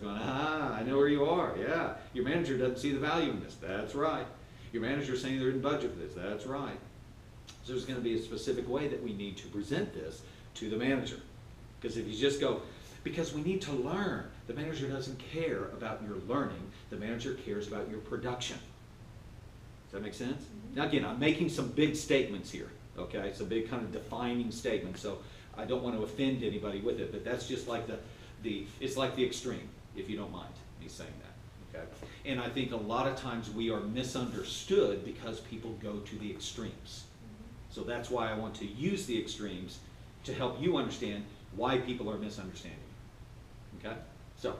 going, ah, I know where you are. Yeah. Your manager doesn't see the value in this. That's right. Your manager's saying they're in budget for this. That's right. So there's going to be a specific way that we need to present this to the manager. Because if you just go, because we need to learn. The manager doesn't care about your learning. The manager cares about your production. Does that make sense? Now again, I'm making some big statements here, okay? Some big kind of defining statements, so I don't want to offend anybody with it, but that's just like it's like the extreme, if you don't mind me saying that, okay? And I think a lot of times we are misunderstood because people go to the extremes. So that's why I want to use the extremes to help you understand why people are misunderstanding, okay? So,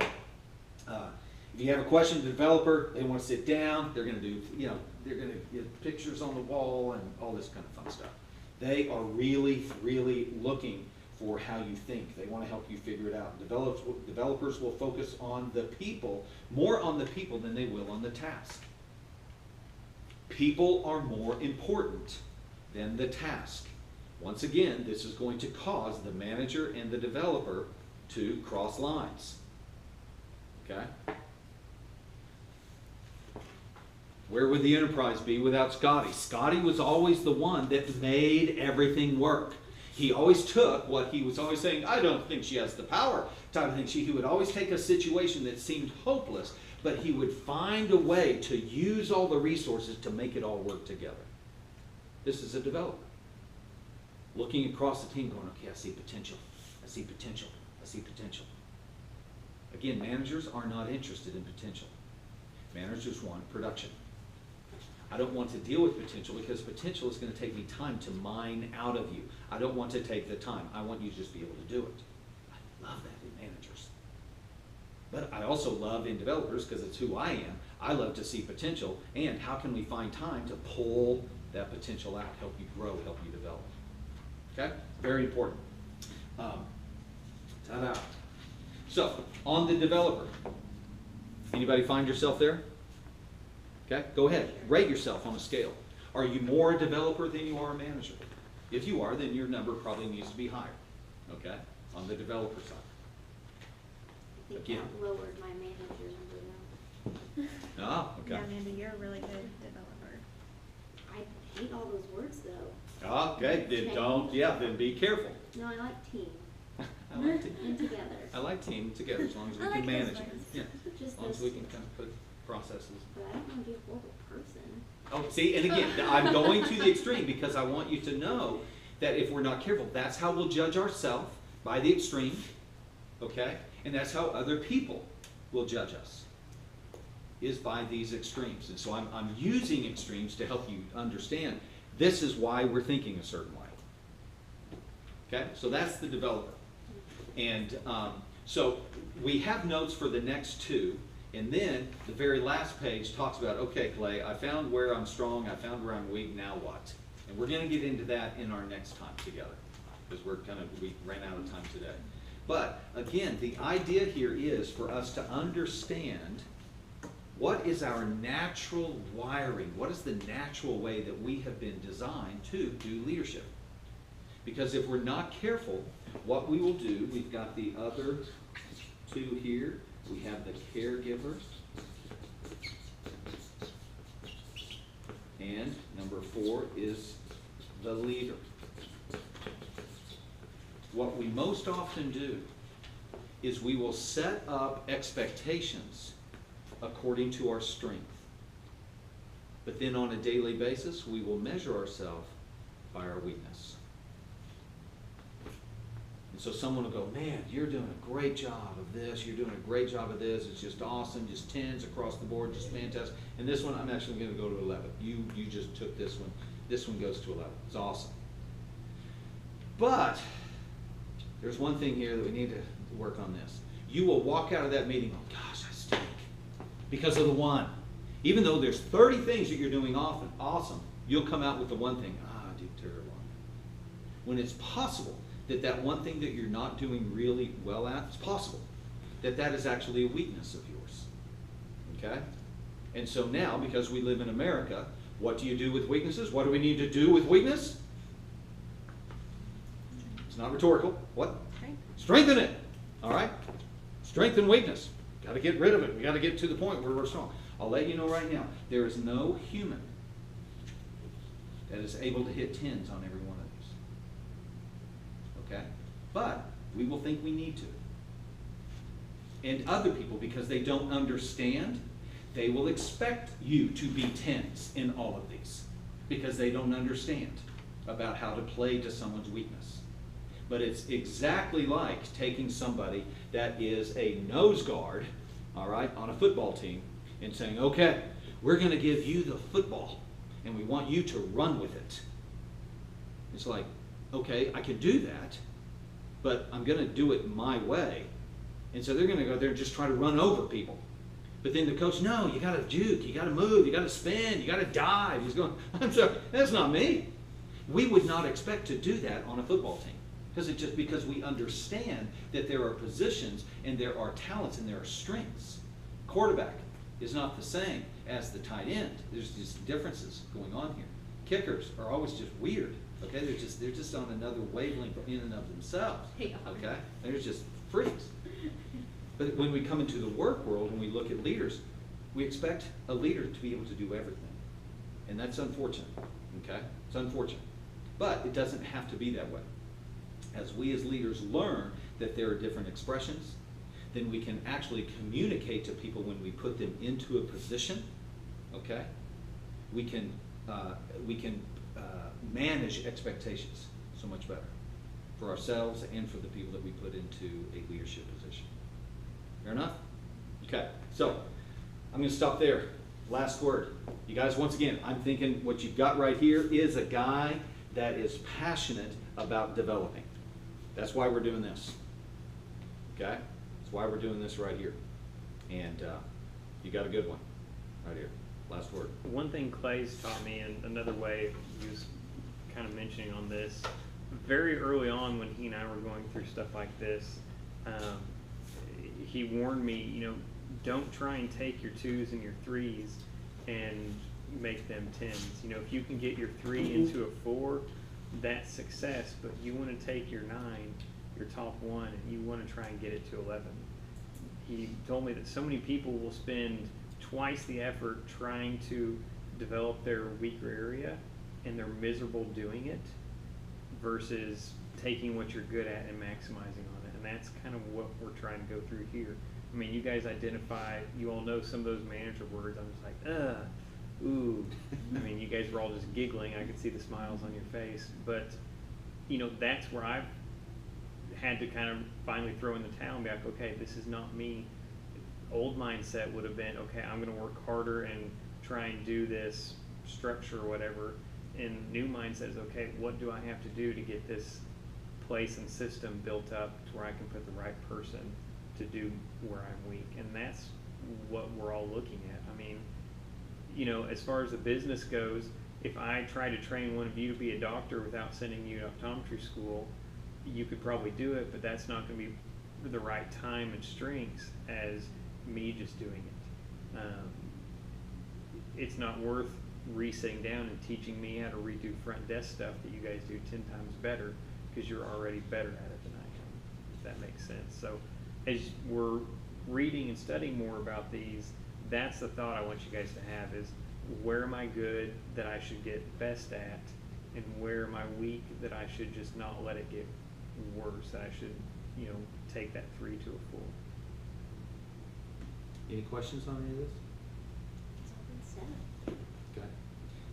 if you have a question to the developer, they want to sit down, they're going to do, they're going to get pictures on the wall and all this kind of fun stuff. They are really, really looking for how you think. They want to help you figure it out. Developers will focus on the people, more on the people than they will on the task. People are more important than the task. Once again, this is going to cause the manager and the developer to cross lines. Okay? Where would the enterprise be without Scotty? Scotty was always the one that made everything work. He always took what he was always saying, I don't think she has the power type of thing. He would always take a situation that seemed hopeless, but he would find a way to use all the resources to make it all work together. This is a developer. Looking across the team going, okay, I see potential. I see potential. I see potential. Again, managers are not interested in potential. Managers want production. I don't want to deal with potential because potential is going to take me time to mine out of you. I don't want to take the time. I want you to just be able to do it. I love that in managers. But I also love in developers because it's who I am. I love to see potential and how can we find time to pull that potential out, help you grow, help you develop. Okay? Very important. Ta-da. So, on the developer. Anybody find yourself there? Okay, go ahead. Rate yourself on a scale. Are you more a developer than you are a manager? If you are, then your number probably needs to be higher. Okay, on the developer side. I think that lowered my manager number now. Ah, okay. Yeah, Amanda, you're a really good developer. I hate all those words though. Okay, then don't, then be careful. No, I like team. I like team. And together. I like team together as long as we I can like manage those it. words. Yeah, Just as long as those we can two. kind of put processes. But I don't want to be a horrible person. Oh, see, and again, I'm going to the extreme because I want you to know that if we're not careful, that's how we'll judge ourselves, by the extreme, okay? And that's how other people will judge us, is by these extremes. And so I'm using extremes to help you understand this is why we're thinking a certain way. Okay, so that's the developer. And so we have notes for the next two. And then the very last page talks about, okay, Clay, I found where I'm strong, I found where I'm weak, now what? And we're going to get into that in our next time together because we ran out of time today. But again, the idea here is for us to understand what is our natural wiring, what is the natural way that we have been designed to do leadership. Because if we're not careful, what we will do, we've got the other two here. We have the caregivers. And number 4 is the leader. What we most often do is we will set up expectations according to our strength. But then on a daily basis, we will measure ourselves by our weakness. So someone will go, man, you're doing a great job of this, you're doing a great job of this, it's just awesome, just 10s across the board, just fantastic. And this one, I'm actually going to go to 11. You just took this one goes to 11. It's awesome. But there's one thing here that we need to work on this. You will walk out of that meeting, oh gosh, I stink, because of the one. Even though there's 30 things that you're doing awesome, you'll come out with the one thing, I do terrible. When it's possible that one thing that you're not doing really well at, it's possible that is actually a weakness of yours. Okay? And so now, because we live in America, what do you do with weaknesses? What do we need to do with weakness? It's not rhetorical. What? Strength. Strengthen it. All right? Strengthen weakness. Got to get rid of it. We got to get to the point where we're strong. I'll let you know right now, there is no human that is able to hit 10s on every one of these. Okay? But we will think we need to. And other people, because they don't understand, they will expect you to be 10s in all of these because they don't understand about how to play to someone's weakness. But it's exactly like taking somebody that is a nose guard, all right, on a football team and saying, okay, we're going to give you the football and we want you to run with it. It's like, okay, I can do that, but I'm going to do it my way. And so they're going to go there and just try to run over people. But then the coach, no, you got to juke, you got to move, you got to spin, you got to dive. He's going, I'm sorry, that's not me. We would not expect to do that on a football team. Because we understand that there are positions and there are talents and there are strengths. Quarterback is not the same as the tight end. There's just differences going on here. Kickers are always just weird. Okay, they're just on another wavelength in and of themselves. Okay, they're just freaks. But when we come into the work world and we look at leaders, we expect a leader to be able to do everything, and that's unfortunate. Okay, it's unfortunate, but it doesn't have to be that way. As we as leaders learn that there are different expressions, then we can actually communicate to people when we put them into a position. Okay, we can manage expectations so much better for ourselves and for the people that we put into a leadership position. Fair enough? Okay, so I'm going to stop there. Last word. You guys, once again, I'm thinking what you've got right here is a guy that is passionate about developing. That's why we're doing this. Okay? That's why we're doing this right here. And you got a good one right here. Last word. One thing Clay's taught me, and another way he was kind of mentioning on this, very early on when he and I were going through stuff like this, he warned me, you know, don't try and take your 2s and your 3s and make them 10s. You know, if you can get your 3 into a 4, that's success, but you want to take your 9, your top 1, and you want to try and get it to 11. He told me that so many people will spend twice the effort trying to develop their weaker area, and they're miserable doing it, versus taking what you're good at and maximizing on it. And that's kind of what we're trying to go through here. I mean, you guys identify, you all know some of those manager words. I'm just like, ooh. I mean, you guys were all just giggling. I could see the smiles on your face. But, you know, that's where I've had to kind of finally throw in the towel and be like, okay, this is not me. Old mindset would have been, okay, I'm going to work harder and try and do this structure or whatever. And new mindset is, okay, what do I have to do to get this place and system built up to where I can put the right person to do where I'm weak? And that's what we're all looking at. I mean, you know, as far as the business goes, if I try to train one of you to be a doctor without sending you to optometry school, you could probably do it, but that's not going to be the right time and strengths as me just doing it. It's not worth sitting down and teaching me how to redo front desk stuff that you guys do 10 times better, because you're already better at it than I am, if that makes sense. So as we're reading and studying more about these, that's the thought I want you guys to have is, where am I good that I should get best at, and where am I weak that I should just not let it get worse, that I should, you know, take that 3 to a 4. Any questions on any of this? It's all been said. Okay.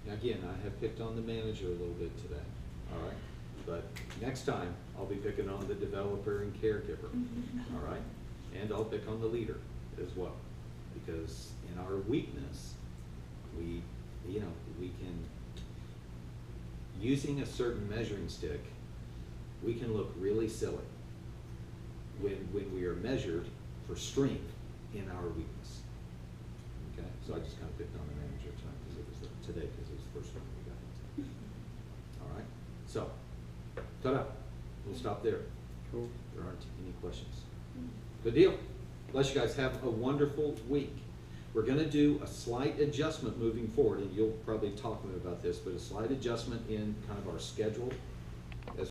Now again, I have picked on the manager a little bit today, all right? But next time, I'll be picking on the developer and caregiver, all right? And I'll pick on the leader as well. Because in our weakness, we can, using a certain measuring stick, we can look really silly when we are measured for strength in our weakness. Okay, so I just kind of picked on the manager tonight because it was the first one we got into. All right, so ta-da, we'll stop there. Cool. There aren't any questions. Good deal. Bless you guys. Have a wonderful week. We're going to do a slight adjustment moving forward, and you'll probably talk to me about this, but a slight adjustment in kind of our schedule